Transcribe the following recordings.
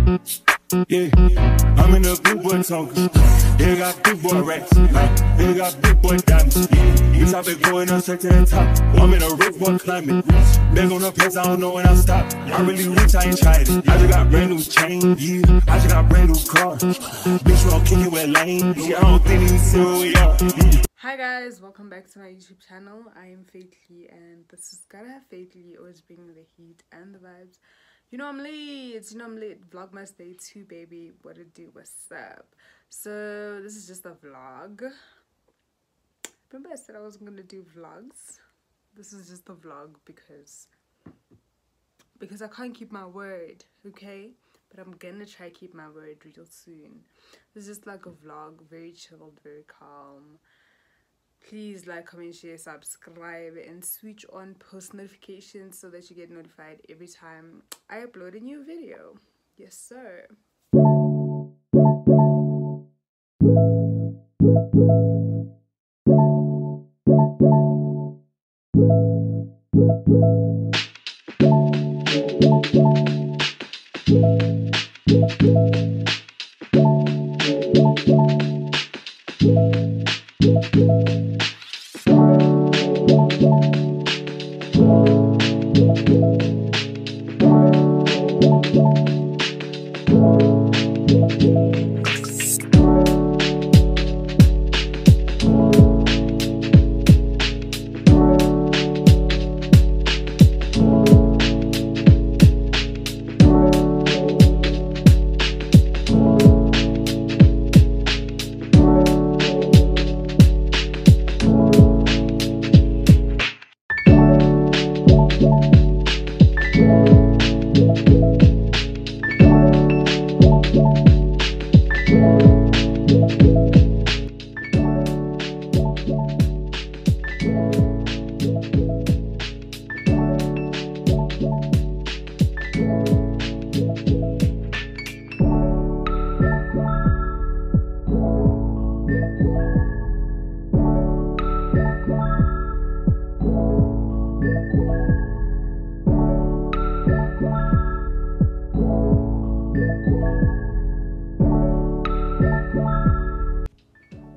Yeah, I'm in the big boy talking. They got big boy racks, they got big boy diamonds. Bitch, I been going up straight to the top. I'm in a rich boy climbing. Been on the place, I don't know when I stop. I'm really rich, I ain't tried it. I just got brand new chain, yeah. I just got brand new car. Bitch, you don't kick it with lane. Yeah, I don't think you see where we are. Hi guys, welcome back to my YouTube channel. I am Faithly and this is Gotta Have Faithly, always bringing the heat and the vibes. You know I'm late, Vlogmas Day 2 baby, what it do, what's up? So this is just a vlog. Remember I said I wasn't gonna do vlogs? This is just a vlog because I can't keep my word, okay? But I'm gonna try keep my word real soon. This is just like a vlog, very chilled, very calm. Please like, comment, share, subscribe, and switch on post notifications so that you get notified every time I upload a new video. Yes, sir.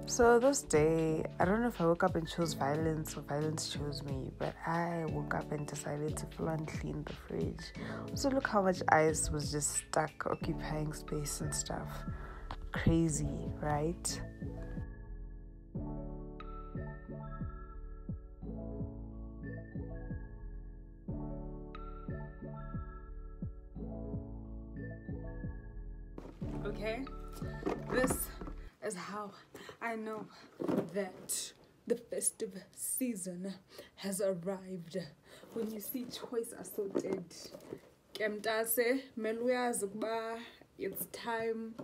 So this day, I don't know if I woke up and chose violence or violence chose me, but I woke up and decided to full on clean the fridge. Also, look how much ice was just stuck occupying space and stuff. Crazy, right? Okay, this is how I know that the festive season has arrived. When you see choice assorted, Kemtase, Meluyazi kuba it's time.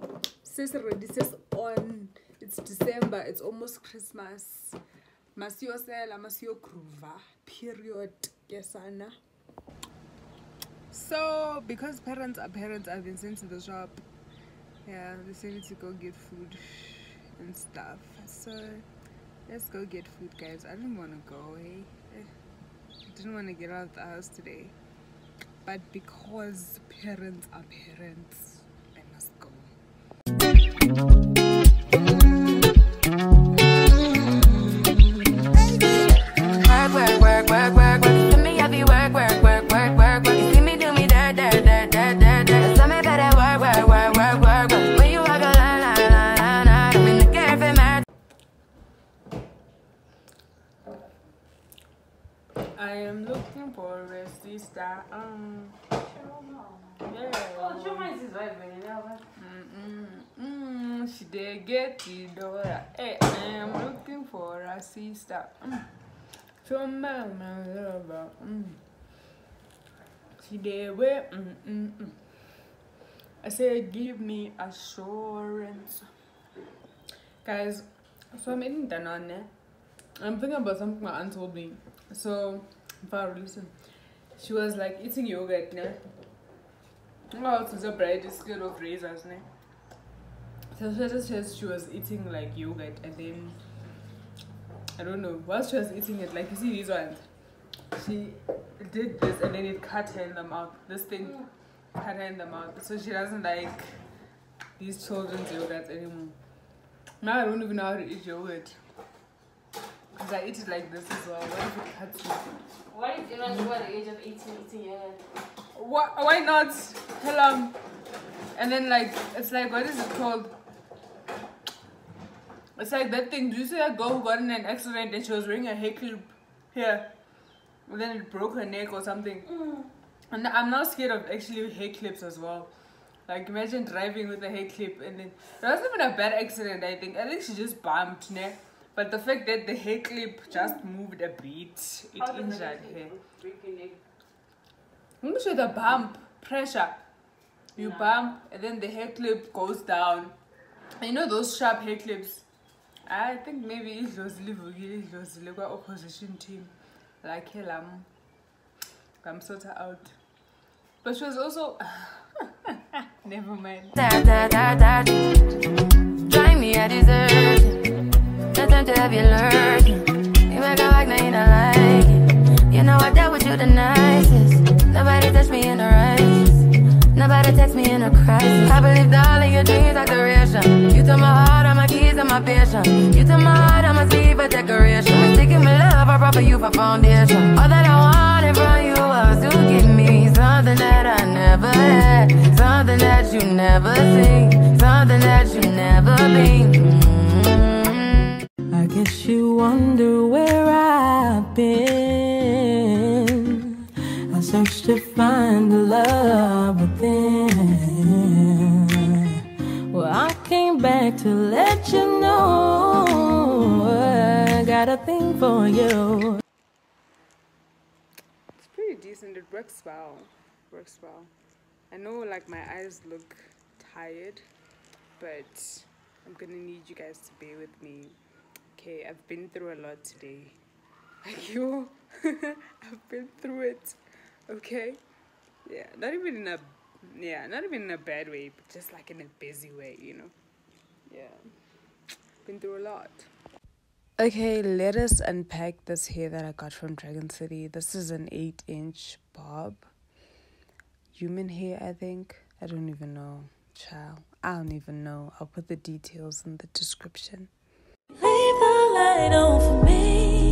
Sis already says on. It's December, it's almost Christmas. Masiyo sela, masiyo groova. Period. Yes, Anna. So because parents are parents, I've been sent to the shop. Yeah, they say me to go get food and stuff. So let's go get food, guys. I didn't want to go, hey? I didn't want to get out of the house today. But because parents are parents, I must go. Work. To me, I be work. You see me do me that. So me better work. When you walk a line, I'm in the cafe, man. I am looking for a sister. Yeah. Oh, show my sister, she did get the door. Hey, I am looking for a sister. From my lover. She did wait. I said, give me assurance. Guys, so I'm eating danone. I'm thinking about something my aunt told me. So, if I listen, she was like eating yogurt, ne? Oh, it's a Braai is scared of razors, ne? So she just says she was eating like yogurt and then I don't know, while she was eating it, like you see these ones, she did this and then it cut her in the mouth. This thing cut her in the mouth. So she doesn't like these children's yogurts anymore. Now I don't even know how to eat yogurt. Because I eat it like this as well. What if it cuts me? What if you're not over the age of 18 eating yogurt? Why not? Hello. And then like, it's like, what is it called? It's like that thing. Do you see that girl who got in an accident and she was wearing a hair clip here? And then it broke her neck or something. And I'm now scared of actually hair clips as well. Like imagine driving with a hair clip and then it wasn't even a bad accident. I think she just bumped, ne? But the fact that the hair clip just moved a bit, it injured her. I'm sure the bump pressure. You bump and then the hair clip goes down. And you know those sharp hair clips. I think maybe it was the opposition team. Like hell, I'm sort of out. But she was also never mind. Drive me a dessert. Nothing to have you learn. You make a like, now you don't like it. You know I dealt with you the nicest. Nobody touched me in the righteous. Nobody text me in a crisis. I believed all of your dreams are duration. You took my heart, all my keys, and my patience. You took my heart, I must leave a decoration. Mistaken my love, I brought for you for foundation. All that I wanted from you was to give me something that I never had, something that you never seen, something that you never been. I guess you wonder where I've been. I searched to find the love within. Well, I came back to let you know I got a thing for you. It's pretty decent. It works well. I know like my eyes look tired, but I'm gonna need you guys to bear with me. Okay, I've been through a lot today. Like you, I've been through it. Okay, not even in a bad way, but just like in a busy way, you know. Been through a lot. Okay, let us unpack this hair that I got from Dragon City. This is an 8-inch bob, human hair, I think. I don't even know, child. I don't even know. I'll put the details in the description. Leave the light on for me.